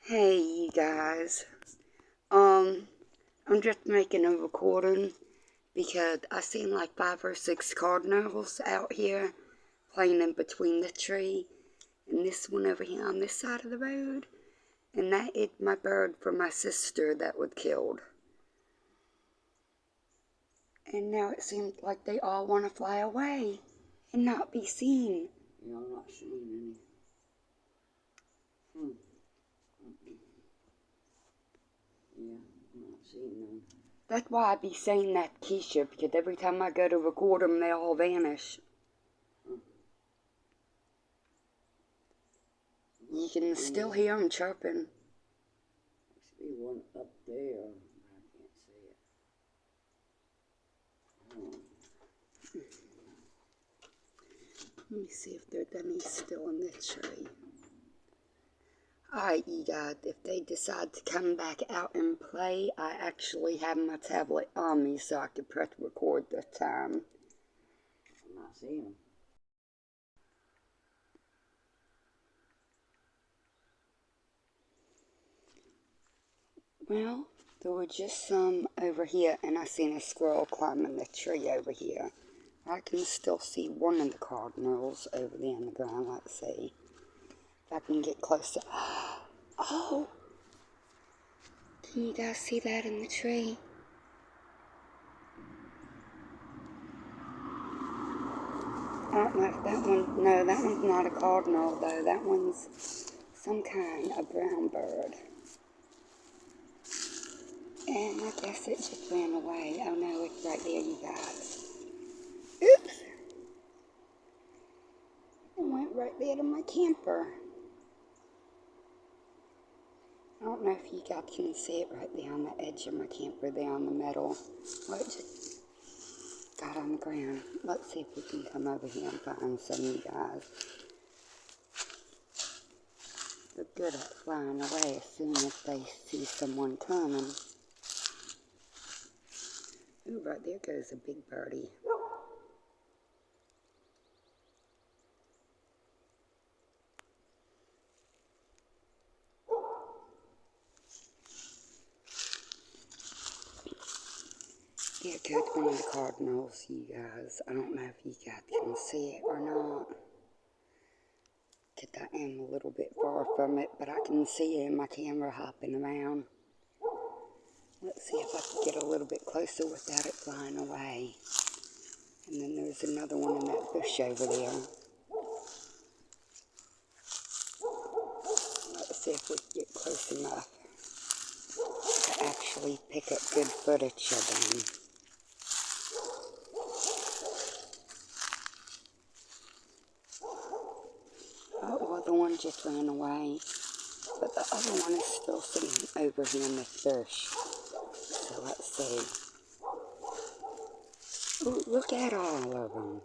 Hey you guys, I'm just making a recording because I seen like 5 or 6 cardinals out here playing in between the tree and this one over here on this side of the road, and that is my bird for my sister that was killed. And now it seems like they all want to fly away and not be seen. Yeah, I'm not seeing any. Yeah, I'm not seeing none. That's why I be saying that to Keisha, because every time I go to record them, they all vanish. You can still hear them chirping. I see one up there, but I can't see it. Let me see if there's any still in the tree. Alright, you guys, if they decide to come back out and play, I actually have my tablet on me so I can press record this time. I'm not seeing them. Well, there were just some over here, and I seen a squirrel climbing the tree over here. I can still see one of the cardinals over there on the ground. Let's see if I can get closer. Oh! Can you guys see that in the tree? I don't know if that one, no, that one's not a cardinal though. That one's some kind of brown bird. And I guess it just ran away. Oh no, it's right there, you guys. Oops! It went right there to my camper. I don't know if you guys can see it right there on the edge of my camper there on the metal. Well, it just got on the ground. Let's see if we can come over here and find some of you guys. They're good at flying away as soon as they see someone coming. Ooh, right there goes a big birdie. There goes one of the cardinals, you guys. I don't know if you guys can see it or not. Because I am a little bit far from it, but I can see it in my camera hopping around. Let's see if I can get a little bit closer without it flying away. And then there's another one in that bush over there. Let's see if we can get close enough to actually pick up good footage of them. Oh, well, the one just ran away. But the other one is still sitting over here in this bush. So let's see. Ooh, look at all of them.